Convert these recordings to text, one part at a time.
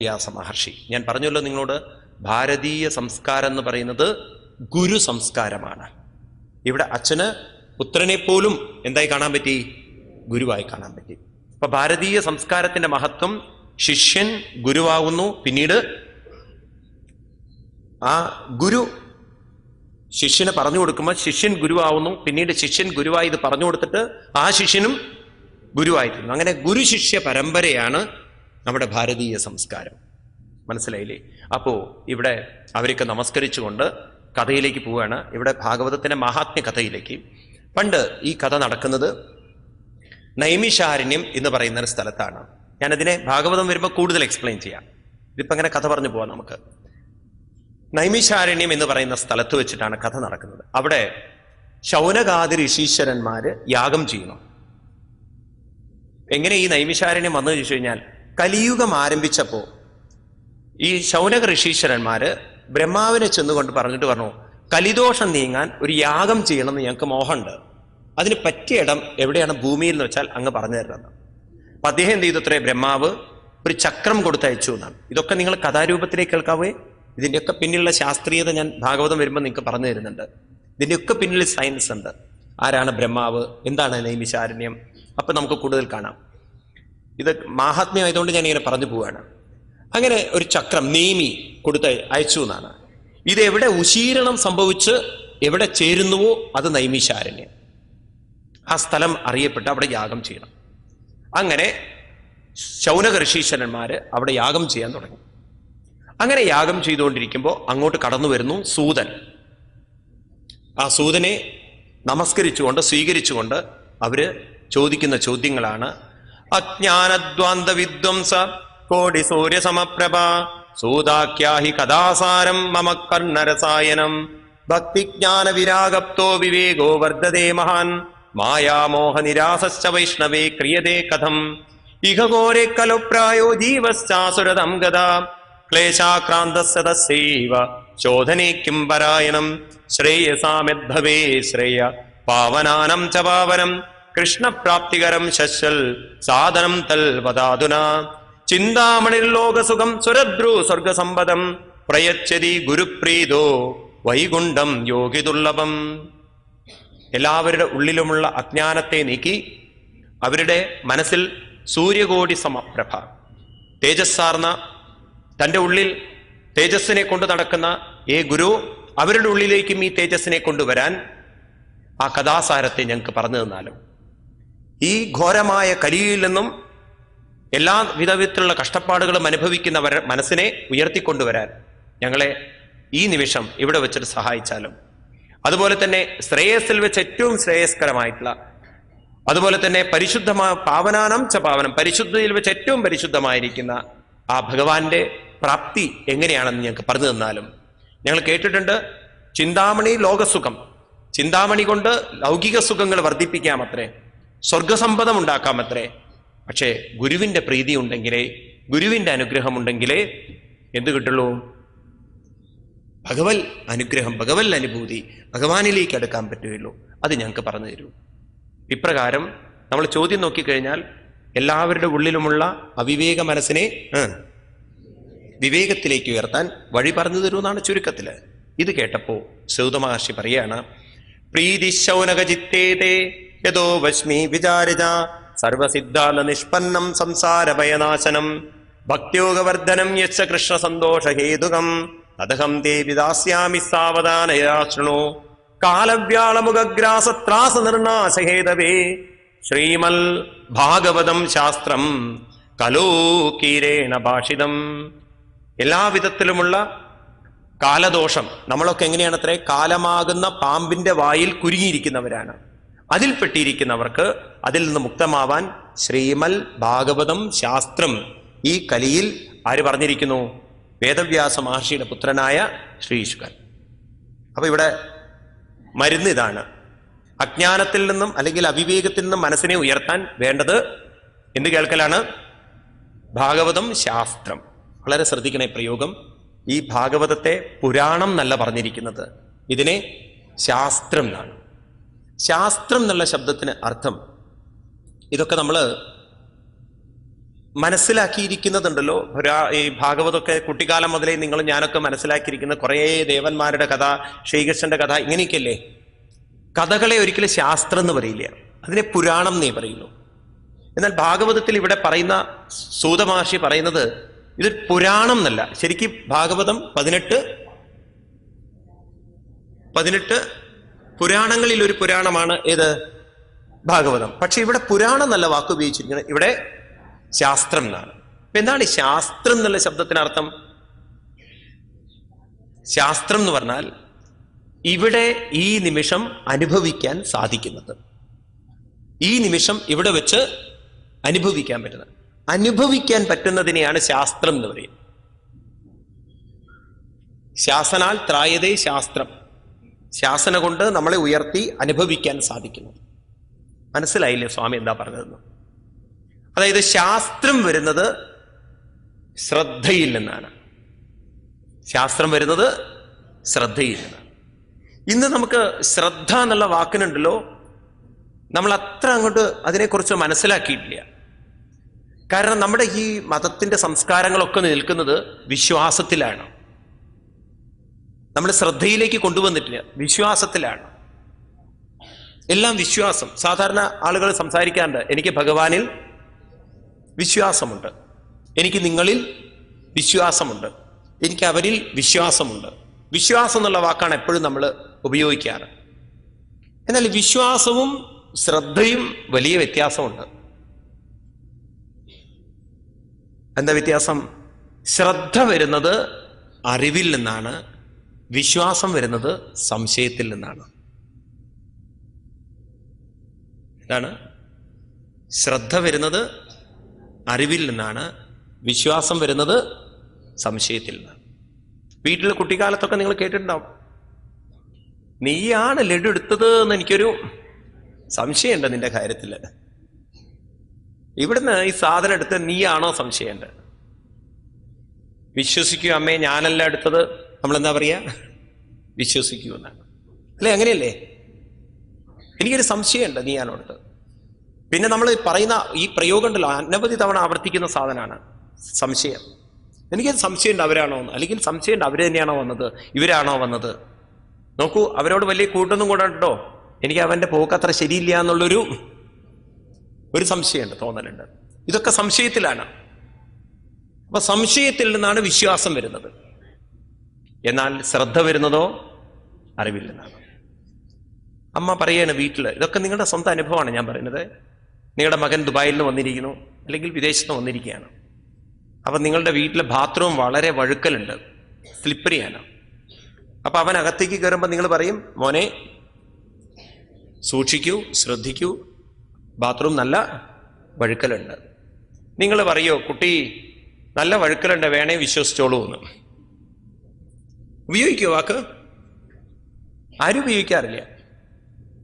വ്യാസ മഹർഷി. ഞാൻ പറഞ്ഞല്ലോ നിങ്ങളോട്, ഭാരതീയ സംസ്കാരം എന്ന് പറയുന്നത് ഗുരു സംസ്കാരമാണ്. ഇവിടെ അച്ഛന് പുത്രനെ പോലും എന്തായി കാണാൻ പറ്റി? ഗുരുവായി കാണാൻ പറ്റി. അപ്പൊ ഭാരതീയ സംസ്കാരത്തിന്റെ മഹത്വം, ശിഷ്യൻ ഗുരുവാകുന്നു, പിന്നീട് ആ ഗുരു ശിഷ്യന് പറഞ്ഞു കൊടുക്കുമ്പോൾ ശിഷ്യൻ ഗുരുവാകുന്നു, പിന്നീട് ശിഷ്യൻ ഗുരുവായി ഇത് പറഞ്ഞു കൊടുത്തിട്ട് ആ ശിഷ്യനും ഗുരുവായിത്തീരുന്നു. അങ്ങനെ ഗുരു ശിഷ്യ പരമ്പരയാണ് നമ്മുടെ ഭാരതീയ സംസ്കാരം. മനസ്സിലായില്ലേ? അപ്പോ ഇവിടെ അവരൊക്കെ നമസ്കരിച്ചുകൊണ്ട് കഥയിലേക്ക് പോവുകയാണ്. ഇവിടെ ഭാഗവതത്തിന്റെ മഹാത്മ്യ കഥയിലേക്ക്. പണ്ട് ഈ കഥ നടക്കുന്നത് നൈമിഷാരണ്യം എന്ന് പറയുന്ന ഒരു സ്ഥലത്താണ്. ഞാനതിനെ ഭാഗവതം വരുമ്പോൾ കൂടുതൽ എക്സ്പ്ലെയിൻ ചെയ്യാം. ഇതിപ്പോ അങ്ങനെ കഥ പറഞ്ഞു പോവാം നമുക്ക്. നൈമിഷാരണ്യം എന്ന് പറയുന്ന സ്ഥലത്ത് വെച്ചിട്ടാണ് കഥ നടക്കുന്നത്. അവിടെ ശൗനകാദി ഋഷീശ്വരന്മാര് യാഗം ചെയ്യുന്നു. എങ്ങനെ ഈ നൈമിഷാരണ്യം വന്നു ചോദിച്ചു കഴിഞ്ഞാൽ, കലിയുഗം ആരംഭിച്ചപ്പോ ഈ ശൗനക ഋഷീശ്വരന്മാര് ബ്രഹ്മാവിനെ ചെന്നുകൊണ്ട് പറഞ്ഞിട്ട് പറഞ്ഞു, കലിദോഷം നീങ്ങാൻ ഒരു യാഗം ചെയ്യണമെന്ന് ഞങ്ങൾക്ക് മോഹമുണ്ട്. അതിന് പറ്റിയ ഇടം എവിടെയാണ് ഭൂമിയിൽ എന്ന് വെച്ചാൽ അങ്ങ് പറഞ്ഞു തരുന്നത്. അപ്പൊ അദ്ദേഹം എന്ത് ചെയ്തു? അത്രേ, ബ്രഹ്മാവ് ഒരു ചക്രം കൊടുത്തയച്ചു എന്നാണ്. ഇതൊക്കെ നിങ്ങൾ കഥാരൂപത്തിലേക്ക് കേൾക്കാവേ. ഇതിന്റെയൊക്കെ പിന്നിലുള്ള ശാസ്ത്രീയത ഞാൻ ഭാഗവതം വരുമ്പോൾ നിങ്ങൾക്ക് പറഞ്ഞു തരുന്നുണ്ട്. ഇതിന്റെയൊക്കെ പിന്നിൽ സയൻസ് ഉണ്ട്. ആരാണ് ബ്രഹ്മാവ്, എന്താണ് നൈമിഷാരണ്യം, അപ്പൊ നമുക്ക് കൂടുതൽ കാണാം. ഇത് മാഹാത്മ്യമായതുകൊണ്ട് ഞാൻ ഇങ്ങനെ പറഞ്ഞു പോവുകയാണ്. അങ്ങനെ ഒരു ചക്രം നേമി കൊടുത്ത് അയച്ചു എന്നാണ്. ഇത് എവിടെ ഉശീരണം സംഭവിച്ച് എവിടെ ചേരുന്നുവോ അത് നൈമിഷാരണ്യം. ആ സ്ഥലം അറിയപ്പെട്ട് അവിടെ യാഗം ചെയ്യണം. അങ്ങനെ ശൗനക ഋഷീശ്വരന്മാര് അവിടെ യാഗം ചെയ്യാൻ തുടങ്ങി. അങ്ങനെ യാഗം ചെയ്തുകൊണ്ടിരിക്കുമ്പോൾ അങ്ങോട്ട് കടന്നു വരുന്നു സൂതൻ. ആ സൂതനെ നമസ്കരിച്ചുകൊണ്ട് സ്വീകരിച്ചുകൊണ്ട് അവര് ചോദിക്കുന്ന ചോദ്യങ്ങളാണ്: അജ്ഞാനദ്വാന്ത വിദ്വംസ കോടി സൂര്യ സമപ്രഭ സൂതാഖ്യാഹി കഥാസാരം മമ കർണരസായനം ഭക്തിജ്ഞാന വിരാഗപ്തോ വിവേകോ വർദ്ധതേ മഹാൻ മായാമോഹ നിരാസശ്ച വൈഷ്ണവേ ക്രിയതേ കഥം ഇഹ ഘോരേ കലു പ്രായോ ജീവശ്ചാസുരതം ഗതാ ക്ലേശാക്രാന്തസ്യ തസ്യൈവ ശോധനേ കിം പരായണം ശ്രേയസാമ്യദ്ഭവേ ശ്രേയ പാവനാനം ച പാവനം കൃഷ്ണപ്രാപ്തികരം ശശ്വൽ സാധനം തൽ വദാതുനാ ചിന്താമണിർലോകസുഖം സുരദ്രു സ്വർഗസമ്പദം പ്രയച്ഛതി ഗുരുപ്രീതോ വൈകുണ്ഠം യോഗിദുർലഭം. എല്ലാവരുടെ ഉള്ളിലുമുള്ള അജ്ഞാനത്തെ നീക്കി അവരുടെ മനസ്സിൽ സൂര്യകോടി സമപ്രഭ, തേജസ്സാർന്ന തൻ്റെ ഉള്ളിൽ തേജസ്സിനെ കൊണ്ട് നടക്കുന്ന ഗുരു അവരുടെ ഉള്ളിലേക്കും ഈ തേജസ്സിനെ കൊണ്ടുവരാൻ ആ കഥാസാരത്തെ ഞങ്ങൾക്ക് പറഞ്ഞു തന്നാലും, ഈ ഘോരമായ കലിയിൽ നിന്നും എല്ലാ വിധത്തിലുള്ള കഷ്ടപ്പാടുകളും അനുഭവിക്കുന്നവരുടെ മനസ്സിനെ ഉയർത്തിക്കൊണ്ടുവരാൻ ഞങ്ങളെ ഈ നിമിഷം ഇവിടെ വെച്ചിട്ട് സഹായിച്ചാലും, അതുപോലെ തന്നെ ശ്രേയസ്സിൽ വെച്ച് ഏറ്റവും ശ്രേയസ്കരമായിട്ടുള്ള, അതുപോലെ തന്നെ പരിശുദ്ധമായ പാവനാനം ച പാവനം, പരിശുദ്ധിയിൽ വെച്ച് ഏറ്റവും പരിശുദ്ധമായിരിക്കുന്ന ആ ഭഗവാന്റെ പ്രാപ്തി എങ്ങനെയാണെന്ന് ഞങ്ങൾക്ക് പറഞ്ഞു തന്നാലും. ഞങ്ങൾ കേട്ടിട്ടുണ്ട്, ചിന്താമണി ലോകസുഖം, ചിന്താമണി കൊണ്ട് ലൗകിക സുഖങ്ങൾ വർദ്ധിപ്പിക്കാമത്രേ, സ്വർഗസമ്പദം ഉണ്ടാക്കാമത്രേ. പക്ഷേ ഗുരുവിന്റെ പ്രീതി ഉണ്ടെങ്കിലേ, ഗുരുവിന്റെ അനുഗ്രഹം ഉണ്ടെങ്കിലേ എന്ത് കിട്ടുള്ളൂ? ഭഗവൽ അനുഗ്രഹം, ഭഗവൽ അനുഭൂതി, ഭഗവാനിലേക്ക് അടുക്കാൻ പറ്റുകയുള്ളൂ. അത് ഞങ്ങൾക്ക് പറഞ്ഞു തരൂ. ഇപ്രകാരം നമ്മൾ ചോദ്യം നോക്കിക്കഴിഞ്ഞാൽ എല്ലാവരുടെ ഉള്ളിലുമുള്ള അവിവേക മനസ്സിനെ വിവേകത്തിലേക്ക് ഉയർത്താൻ വഴി പറഞ്ഞു തരൂ എന്നാണ് ചുരുക്കത്തില്. ഇത് കേട്ടപ്പോ സൂത മഹർഷി പറയാണ്: പ്രീതി ശൗനകജിത്തേതേ യതോ വശ്മി വിചാരിജ സർവസിദ്ധാന്ത നിഷ്പന്നം സംസാരഭയനാശനം ഭക്തിയോഗവർദ്ധനം യശ്ച കൃഷ്ണ സന്തോഷഹേതുകം തദഹം തേ വിദാസ്യാമി സാവധാനയാ ശൃണു കാലവ്യാളമുഖഗ്രാസത്രാസ നിർണാശഹേതവേ ശ്രീമൽ ഭാഗവതം ശാസ്ത്രം കലോകീരേണ ഭാഷിതം. എല്ലാവിധത്തിലുമുള്ള കാലദോഷം, നമ്മളൊക്കെ എങ്ങനെയാണത്രേ? കാലമാകുന്ന പാമ്പിന്റെ വായിൽ കുരുങ്ങിയിരിക്കുന്നവരാണ്. അതിൽപ്പെട്ടിരിക്കുന്നവർക്ക് അതിൽ നിന്ന് മുക്തമാവാൻ ശ്രീമൽ ഭാഗവതം ശാസ്ത്രം ഈ കലിയിൽ ആര് പറഞ്ഞിരിക്കുന്നു? വേദവ്യാസ മഹർഷിയുടെ പുത്രനായ ശ്രീശുകൻ. അപ്പൊ ഇവിടെ മരുന്ന് ഇതാണ്. അജ്ഞാനത്തിൽ നിന്നും അല്ലെങ്കിൽ അവിവേകത്തിൽ നിന്നും മനസ്സിനെ ഉയർത്താൻ വേണ്ടത് എന്ത് കേൾക്കലാണ്? ഭാഗവതം ശാസ്ത്രം. വളരെ ശ്രദ്ധിക്കണേ പ്രയോഗം. ഈ ഭാഗവതത്തെ പുരാണം എന്നല്ല പറഞ്ഞിരിക്കുന്നത്, ഇതിനെ ശാസ്ത്രം എന്നാണ്. ശാസ്ത്രം എന്നുള്ള ശബ്ദത്തിന് അർത്ഥം, ഇതൊക്കെ നമ്മൾ മനസ്സിലാക്കിയിരിക്കുന്നതുണ്ടല്ലോ. ഈ ഭാഗവതമൊക്കെ കുട്ടിക്കാലം മുതലേ നിങ്ങൾ ഞാനൊക്കെ മനസ്സിലാക്കിയിരിക്കുന്ന കുറേ ദേവന്മാരുടെ കഥ, ശ്രീകൃഷ്ണന്റെ കഥ, ഇങ്ങനെയൊക്കെയല്ലേ. കഥകളെ ഒരിക്കലും ശാസ്ത്രം എന്ന് പറയില്ല, അതിനെ പുരാണം എന്നേ പറയുള്ളൂ. എന്നാൽ ഭാഗവതത്തിൽ ഇവിടെ പറയുന്ന സൂതമഹർഷി പറയുന്നത് ഇത് പുരാണം എന്നല്ല. ശരിക്കും ഭാഗവതം 18 പുരാണങ്ങളിൽ ഒരു പുരാണമാണ് ഏത്? ഭാഗവതം. പക്ഷെ ഇവിടെ പുരാണം എന്നല്ല വാക്ക് ഉപയോഗിച്ചിരിക്കുന്നത്, ഇവിടെ ശാസ്ത്രം എന്നാണ്. അപ്പൊ എന്താണ് ഈ ശാസ്ത്രം എന്നുള്ള ശബ്ദത്തിനർത്ഥം? ശാസ്ത്രം എന്ന് പറഞ്ഞാൽ ഇവിടെ ഈ നിമിഷം അനുഭവിക്കാൻ സാധിക്കുന്നത്, ഈ നിമിഷം ഇവിടെ വെച്ച് അനുഭവിക്കാൻ പറ്റുന്നത്, അനുഭവിക്കാൻ പറ്റുന്നതിനെയാണ് ശാസ്ത്രം എന്ന് പറയുന്നത്. ശാസനാൽ ത്രായതേ ശാസ്ത്രം, ശാസന കൊണ്ട് നമ്മളെ ഉയർത്തി അനുഭവിക്കാൻ സാധിക്കുന്നത്. മനസ്സിലായില്ലേ സ്വാമി എന്താ പറഞ്ഞതെന്ന്? അതായത് ശാസ്ത്രം വരുന്നത് ശ്രദ്ധയിൽ നിന്നാണ്. ശാസ്ത്രം വരുന്നത് ശ്രദ്ധയിൽ നിന്നാണ്. ഇന്ന് നമുക്ക് ശ്രദ്ധ എന്നുള്ള വാക്കിനുണ്ടല്ലോ, നമ്മൾ അത്ര അങ്ങോട്ട് അതിനെക്കുറിച്ച് മനസ്സിലാക്കിയിട്ടില്ല. കാരണം നമ്മുടെ ഈ മതത്തിന്റെ സംസ്കാരങ്ങളൊക്കെ നിൽക്കുന്നത് വിശ്വാസത്തിലാണ്. നമ്മൾ ശ്രദ്ധയിലേക്ക് കൊണ്ടുവന്നിട്ടില്ല, വിശ്വാസത്തിലാണ്. എല്ലാം വിശ്വാസം. സാധാരണ ആളുകൾ സംസാരിക്കാറുണ്ട്, എനിക്ക് ഭഗവാനിൽ വിശ്വാസമുണ്ട്, എനിക്ക് നിങ്ങളിൽ വിശ്വാസമുണ്ട്, എനിക്ക് അവരിൽ വിശ്വാസമുണ്ട്. വിശ്വാസം എന്നുള്ള വാക്കാണ് എപ്പോഴും നമ്മൾ ഉപയോഗിക്കാറ്. എന്നാൽ വിശ്വാസവും ശ്രദ്ധയും വലിയ വ്യത്യാസമുണ്ട്. എന്താ വ്യത്യാസം? ശ്രദ്ധ വരുന്നത് അറിവിൽ നിന്നാണ്, വിശ്വാസം വരുന്നത് സംശയത്തിൽ നിന്നാണ്. എന്താണ്? ശ്രദ്ധ വരുന്നത് അറിവിൽ നിന്നാണ്, വിശ്വാസം വരുന്നത് സംശയത്തിൽ നിന്നാണ്. വീട്ടിൽ കുട്ടിക്കാലത്തൊക്കെ നിങ്ങൾ കേട്ടിട്ടുണ്ടാവും, നീയാണ് ലഡു എടുത്തത് എന്ന് എനിക്കൊരു സംശയമുണ്ട് നിന്റെ കാര്യത്തിൽ. ഇവിടുന്ന് ഈ സാധനം എടുത്ത് നീയാണോ സംശയമുണ്ട്? വിശ്വസിക്കൂ അമ്മേ, ഞാനല്ല എടുത്തത്, നമ്മളെന്താ പറയാ? വിശ്വസിക്കൂ എന്നാണ് അല്ലേ? അങ്ങനെയല്ലേ? എനിക്കൊരു സംശയമുണ്ട് നീയാണോ എടുത്തത്. പിന്നെ നമ്മൾ പറയുന്ന ഈ പ്രയോഗം ഉണ്ടല്ലോ, അനവധി തവണ ആവർത്തിക്കുന്ന സാധനമാണ് സംശയം. എനിക്കൊരു സംശയമുണ്ട് അവരാണോ എന്ന്, അല്ലെങ്കിൽ സംശയമുണ്ട് അവർ തന്നെയാണോ വന്നത്, ഇവരാണോ വന്നത്. നോക്കൂ, അവരോട് വലിയ കൂട്ടൊന്നും കൂടണ്ടോ, എനിക്ക് അവന്റെ പോക്ക് അത്ര ശരിയില്ല എന്നുള്ളൊരു സംശയമുണ്ട്, തോന്നലുണ്ട്. ഇതൊക്കെ സംശയത്തിലാണ്. അപ്പൊ സംശയത്തിൽ നിന്നാണ് വിശ്വാസം വരുന്നത്. എന്നാൽ ശ്രദ്ധ വരുന്നതോ അറിവിൽ നിന്നാണ്. അമ്മ പറയാണ് വീട്ടില്, ഇതൊക്കെ നിങ്ങളുടെ സ്വന്തം അനുഭവമാണ് ഞാൻ പറയുന്നത്. നിങ്ങളുടെ മകൻ ദുബായിൽ നിന്ന് വന്നിരിക്കുന്നു, അല്ലെങ്കിൽ വിദേശത്ത് നിന്ന് വന്നിരിക്കുകയാണ്. അപ്പൊ നിങ്ങളുടെ വീട്ടിലെ ബാത്റൂം വളരെ വഴുക്കലുണ്ട്, സ്ലിപ്പറിയാണ്. അപ്പൊ അവൻ അകത്തേക്ക് കയറുമ്പോൾ നിങ്ങൾ പറയും, മോനെ സൂക്ഷിക്കൂ, ശ്രദ്ധിക്കൂ, ബാത്റൂം നല്ല വഴുക്കലുണ്ട്. നിങ്ങൾ പറയോ, കുട്ടി നല്ല വഴുക്കലുണ്ട്, വേണേ വിശ്വസിച്ചോളൂ എന്ന്? ഉപയോഗിക്കോ വാക്ക്? ആരും ഉപയോഗിക്കാറില്ല.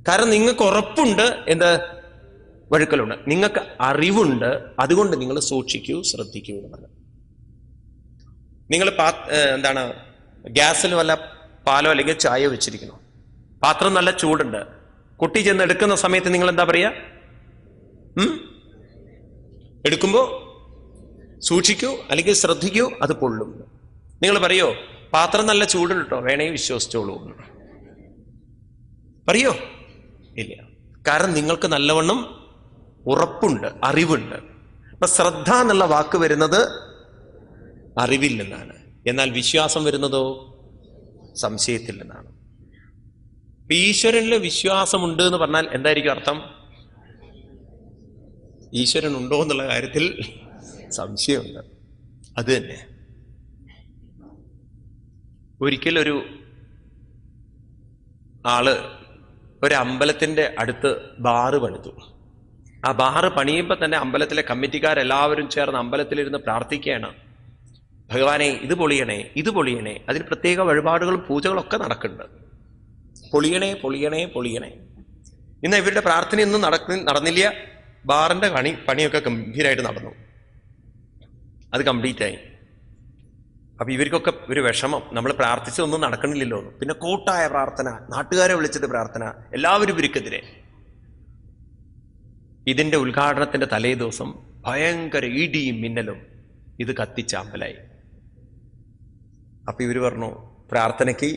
കാരണം നിങ്ങൾക്ക് ഉറപ്പുണ്ട് എന്ത് വഴുക്കലുണ്ട്, നിങ്ങൾക്ക് അറിവുണ്ട്, അതുകൊണ്ട് നിങ്ങൾ സൂക്ഷിക്കൂ, ശ്രദ്ധിക്കൂ എന്ന് പറഞ്ഞു. നിങ്ങൾ എന്താണ് ഗ്യാസിൽ വല്ല പാലോ അല്ലെങ്കിൽ ചായയോ വെച്ചിരിക്കുന്നു, പാത്രം നല്ല ചൂടുണ്ട്, കുട്ടി ചെന്ന് എടുക്കുന്ന സമയത്ത് നിങ്ങൾ എന്താ പറയാ? എടുക്കുമ്പോ സൂക്ഷിക്കൂ അല്ലെങ്കിൽ ശ്രദ്ധിക്കൂ, അത് പൊള്ളും. നിങ്ങൾ പറയോ, പാത്രം നല്ല ചൂടുണ്ട് കേട്ടോ, വേണേ വിശ്വസിച്ചോളൂ? പറയോ? ഇല്ല. കാരണം നിങ്ങൾക്ക് നല്ലവണ്ണം ഉറപ്പുണ്ട്, അറിവുണ്ട്. അപ്പൊ ശ്രദ്ധ എന്നുള്ള വാക്ക് വരുന്നത് അറിവിൽ നിന്നാണ്. എന്നാൽ വിശ്വാസം വരുന്നതോ സംശയത്തിൽ നിന്നാണ്. ഈശ്വരനിൽ വിശ്വാസമുണ്ട് എന്ന് പറഞ്ഞാൽ എന്തായിരിക്കും അർത്ഥം? ഈശ്വരൻ ഉണ്ടോ എന്നുള്ള കാര്യത്തിൽ സംശയമുണ്ട്. അത് തന്നെ. ഒരിക്കലൊരു ആള് ഒരു അമ്പലത്തിന്റെ അടുത്ത് ബാറ് പണിതു. ആ ബാറ് പണിയുമ്പോൾ തന്നെ അമ്പലത്തിലെ കമ്മിറ്റിക്കാരെല്ലാവരും ചേർന്ന് അമ്പലത്തിലിരുന്ന് പ്രാർത്ഥിക്കുകയാണ്, ഭഗവാനെ ഇത് പൊളിയണേ, ഇത് പൊളിയണേ. അതിന് പ്രത്യേക വഴിപാടുകളും പൂജകളൊക്കെ നടക്കുന്നുണ്ട്. പൊളിയണേ, പൊളിയണേ, പൊളിയണേ. ഇന്ന് ഇവരുടെ പ്രാർത്ഥനയൊന്നും നടന്നില്ല. ബാറിന്റെ പണിയൊക്കെ ഗംഭീരമായിട്ട് നടന്നു, അത് കംപ്ലീറ്റ് ആയി. അപ്പൊ ഇവർക്കൊക്കെ ഒരു വിഷമം, നമ്മൾ പ്രാർത്ഥിച്ചതൊന്നും നടക്കണില്ലല്ലോ. പിന്നെ കൂട്ടായ പ്രാർത്ഥന, നാട്ടുകാരെ വിളിച്ചിട്ട് പ്രാർത്ഥന, എല്ലാവരും ഇവർക്കെതിരെ. ഇതിന്റെ ഉദ്ഘാടനത്തിന്റെ തലേ ദിവസം ഭയങ്കര ഇടിയും മിന്നലും, ഇത് കത്തിച്ചാമ്പലായി. അപ്പൊ ഇവര് പറഞ്ഞു പ്രാർത്ഥനയ്ക്ക്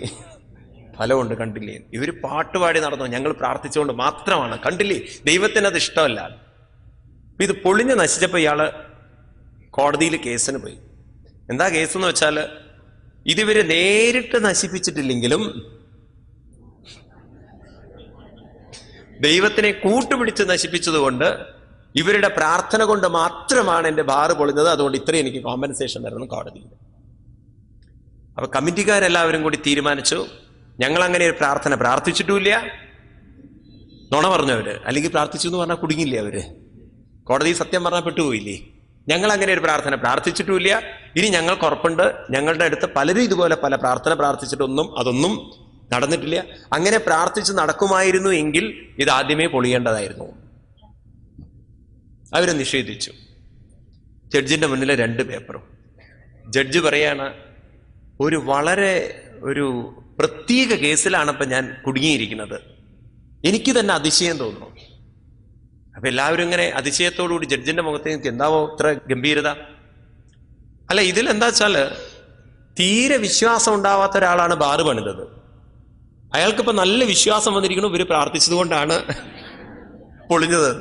ഫലമുണ്ട്, കണ്ടില്ലേ? ഇവര് പാട്ടുപാടി നടന്നു, ഞങ്ങൾ പ്രാർത്ഥിച്ചുകൊണ്ട് മാത്രമാണ്, കണ്ടില്ലേ? ദൈവത്തിന് അത് ഇഷ്ടമല്ല. ഇത് പൊളിഞ്ഞ് നശിച്ചപ്പോ ഇയാള് കോടതിയിൽ കേസിന് പോയി. എന്താ കേസെന്ന് വെച്ചാൽ, ഇതിവര് നേരിട്ട് നശിപ്പിച്ചിട്ടില്ലെങ്കിലും ദൈവത്തിനെ കൂട്ടുപിടിച്ച് നശിപ്പിച്ചതുകൊണ്ട് ഇവരുടെ പ്രാർത്ഥന കൊണ്ട് മാത്രമാണ് എന്റെ ബാറ് പൊളിഞ്ഞത്, അതുകൊണ്ട് ഇത്രയും എനിക്ക് കോമ്പൻസേഷൻ തരണം കോടതിയിൽ. അപ്പൊ കമ്മിറ്റിക്കാരെല്ലാവരും കൂടി തീരുമാനിച്ചു, ഞങ്ങൾ അങ്ങനെ ഒരു പ്രാർത്ഥന പ്രാർത്ഥിച്ചിട്ടുമില്ല. നുണ പറഞ്ഞവര്, അല്ലെങ്കിൽ പ്രാർത്ഥിച്ചു എന്ന് പറഞ്ഞാൽ കുടുങ്ങില്ലേ അവര്? കോടതി സത്യം പറഞ്ഞാൽ പെട്ടുപോയില്ലേ? ഞങ്ങൾ അങ്ങനെ ഒരു പ്രാർത്ഥന പ്രാർത്ഥിച്ചിട്ടുമില്ല. ഇനി ഞങ്ങൾക്ക് ഉറപ്പുണ്ട്, ഞങ്ങളുടെ അടുത്ത് പലരും ഇതുപോലെ പല പ്രാർത്ഥന പ്രാർത്ഥിച്ചിട്ടൊന്നും അതൊന്നും നടന്നിട്ടില്ല. അങ്ങനെ പ്രാർത്ഥിച്ച് നടക്കുമായിരുന്നു എങ്കിൽ ഇത് ആദ്യമേ പൊളിയേണ്ടതായിരുന്നു. അവരെ നിഷേധിച്ചു. ജഡ്ജിന്റെ മുന്നിൽ 2 പേപ്പറും. ജഡ്ജി പറയാണ്, ഒരു പ്രത്യേക കേസിലാണ് ഇപ്പൊ ഞാൻ കുടുങ്ങിയിരിക്കുന്നത്, എനിക്ക് തന്നെ അതിശയം തോന്നുന്നു. അപ്പൊ എല്ലാവരും ഇങ്ങനെ അതിശയത്തോടുകൂടി ജഡ്ജിന്റെ മുഖത്തേക്ക്, എന്താവോ ഇത്ര ഗംഭീരത? അല്ല, ഇതിലെന്താ വെച്ചാല് തീരെ വിശ്വാസം ഉണ്ടാവാത്ത ഒരാളാണ് ബാറ് പണിതത്. അയാൾക്കിപ്പോ നല്ല വിശ്വാസം വന്നിരിക്കുന്നു, ഇവര് പ്രാർത്ഥിച്ചത് കൊണ്ടാണ് പൊളിഞ്ഞത്.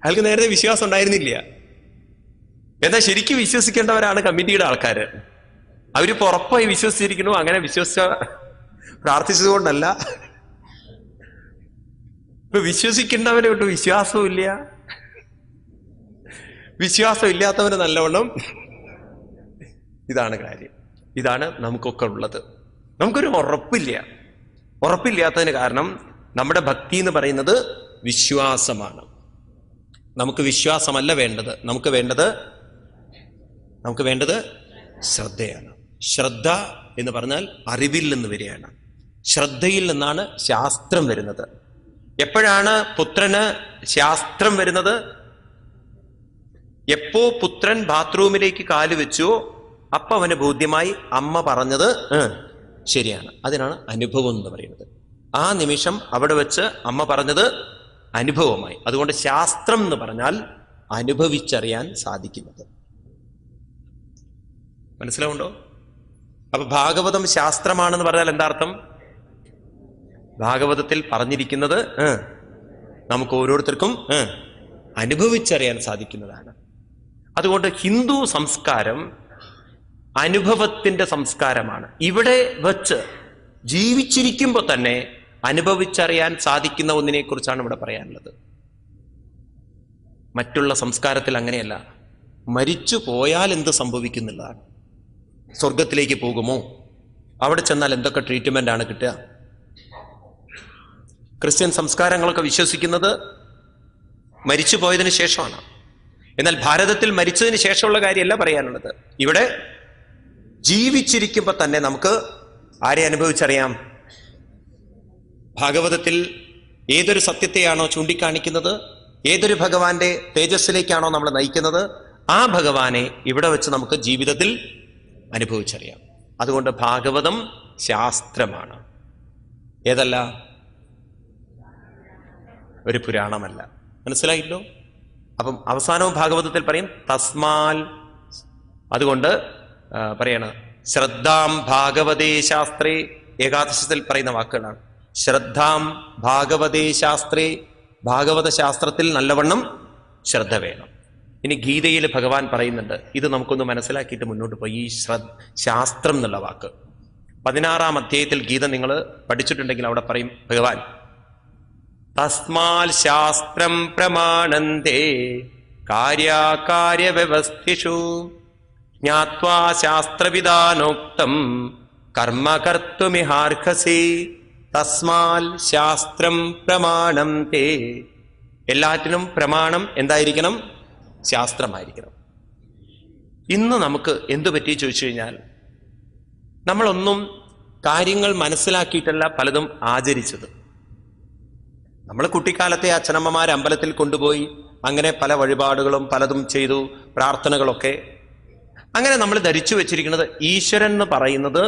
അയാൾക്ക് നേരത്തെ വിശ്വാസം ഉണ്ടായിരുന്നില്ല. എന്നാൽ ശരിക്കും വിശ്വസിക്കേണ്ടവരാണ് കമ്മിറ്റിയുടെ ആൾക്കാര്. അവരിപ്പോ ഉറപ്പായി വിശ്വസിച്ചിരിക്കുന്നു. അങ്ങനെ പ്രാർത്ഥിച്ചത് കൊണ്ടല്ല. ഇപ്പൊ വിശ്വസിക്കേണ്ടവരോട്ട് വിശ്വാസവും ഇല്ല, വിശ്വാസം ഇല്ലാത്തവന് നല്ലവണ്ണം. ഇതാണ് കാര്യം. ഇതാണ് നമുക്കൊക്കെ ഉള്ളത്. നമുക്കൊരു ഉറപ്പില്ലാത്തതിന് കാരണം നമ്മുടെ ഭക്തി എന്ന് പറയുന്നത് വിശ്വാസമാണ്. നമുക്ക് വിശ്വാസമല്ല വേണ്ടത്, നമുക്ക് വേണ്ടത് ശ്രദ്ധയാണ്. ശ്രദ്ധ എന്ന് പറഞ്ഞാൽ അറിവിൽ നിന്ന് വരികയാണ്. ശ്രദ്ധയിൽ നിന്നാണ് ശാസ്ത്രം വരുന്നത്. എപ്പോഴാണ് പുത്രന് ശാസ്ത്രം വരുന്നത്? എപ്പോ പുത്രൻ ബാത്റൂമിലേക്ക് കാല് വെച്ചോ അപ്പൊ അവന് ബോധ്യമായി അമ്മ പറഞ്ഞത് ശരിയാണ്. അതിനാണ് അനുഭവം എന്ന് പറയുന്നത്. ആ നിമിഷം അവിടെ വെച്ച് അമ്മ പറഞ്ഞത് അനുഭവമായി. അതുകൊണ്ട് ശാസ്ത്രം എന്ന് പറഞ്ഞാൽ അനുഭവിച്ചറിയാൻ സാധിക്കുന്നത്. മനസ്സിലാവുണ്ടോ? അപ്പൊ ഭാഗവതം ശാസ്ത്രമാണെന്ന് പറഞ്ഞാൽ എന്താ അർത്ഥം? ഭാഗവതത്തിൽ പറഞ്ഞിരിക്കുന്നത് നമുക്ക് ഓരോരുത്തർക്കും അനുഭവിച്ചറിയാൻ സാധിക്കുന്നതാണ്. അതുകൊണ്ട് ഹിന്ദു സംസ്കാരം അനുഭവത്തിന്റെ സംസ്കാരമാണ്. ഇവിടെ വച്ച് ജീവിച്ചിരിക്കുമ്പോൾ തന്നെ അനുഭവിച്ചറിയാൻ സാധിക്കുന്ന ഒന്നിനെ കുറിച്ചാണ് ഇവിടെ പറയാനുള്ളത്. മറ്റുള്ള സംസ്കാരത്തിൽ അങ്ങനെയല്ല. മരിച്ചു പോയാൽ എന്ത് സംഭവിക്കുന്നുള്ളതാണ്. സ്വർഗത്തിലേക്ക് പോകുമോ? അവിടെ ചെന്നാൽ എന്തൊക്കെ ട്രീറ്റ്മെന്റ് ആണ് കിട്ടുക? ക്രിസ്ത്യൻ സംസ്കാരങ്ങളൊക്കെ വിശ്വസിക്കുന്നത് മരിച്ചു പോയതിനു ശേഷമാണ്. എന്നാൽ ഭാരതത്തിൽ മരിച്ചതിന് ശേഷമുള്ള കാര്യമല്ല പറയാനുള്ളത്. ഇവിടെ ജീവിച്ചിരിക്കുമ്പോൾ തന്നെ നമുക്ക് ആരെ അനുഭവിച്ചറിയാം? ഭാഗവതത്തിൽ ഏതൊരു സത്യത്തെയാണോ ചൂണ്ടിക്കാണിക്കുന്നത്, ഏതൊരു ഭഗവാന്റെ തേജസ്സിലേക്കാണോ നമ്മൾ നയിക്കുന്നത്, ആ ഭഗവാനെ ഇവിടെ വെച്ച് നമുക്ക് ജീവിതത്തിൽ അനുഭവിച്ചറിയാം. അതുകൊണ്ട് ഭാഗവതം ശാസ്ത്രമാണ്, ഏതല്ല, ഒരു പുരാണമല്ല. മനസ്സിലായില്ലോ? അപ്പം അവസാനവും ഭാഗവതത്തിൽ പറയും തസ്മാൽ. അതുകൊണ്ട് പറയണ ശ്രദ്ധാം ഭാഗവതേ ശാസ്ത്രേ, ഏകാദശത്തിൽ പറയുന്ന വാക്കുകളാണ്. ശ്രദ്ധാം ഭാഗവതേ ശാസ്ത്രേ, ഭാഗവത ശാസ്ത്രത്തിൽ നല്ലവണ്ണം ശ്രദ്ധ വേണം. ഇനി ഗീതയിൽ ഭഗവാൻ പറയുന്നുണ്ട്, ഇത് നമുക്കൊന്ന് മനസ്സിലാക്കിയിട്ട് മുന്നോട്ട് പോയി. ഈ ശാസ്ത്രം എന്നുള്ള വാക്ക് 16-ാം അധ്യായത്തിൽ ഗീത നിങ്ങൾ പഠിച്ചിട്ടുണ്ടെങ്കിൽ അവിടെ പറയും ഭഗവാൻ, തസ്മാൽ ശാസ്ത്രം പ്രമാണന്തേ കാര്യാകാര്യ വ്യവസ്ഥിഷു ജ്ഞാത്വാ ശാസ്ത്രവിധാനോക്തം കർമ്മ കർത്തുമിഹാർഹസി. തസ്മാൽ ശാസ്ത്രം പ്രമാണം തേ. എല്ലാറ്റിനും പ്രമാണം എന്തായിരിക്കണം? ശാസ്ത്രമായിരിക്കണം. ഇന്ന് നമുക്ക് എന്തു പറ്റി ചോദിച്ചു കഴിഞ്ഞാൽ, നമ്മളൊന്നും കാര്യങ്ങൾ മനസ്സിലാക്കിയിട്ടല്ല പലതും ആചരിച്ചത്. നമ്മൾ കുട്ടിക്കാലത്തെ അച്ഛനമ്മമാർ അമ്പലത്തിൽ കൊണ്ടുപോയി അങ്ങനെ പല വഴിപാടുകളും പലതും ചെയ്തു, പ്രാർത്ഥനകളൊക്കെ. അങ്ങനെ നമ്മൾ ധരിച്ചു വെച്ചിരിക്കുന്നത് ഈശ്വരൻ എന്ന് പറയുന്നത്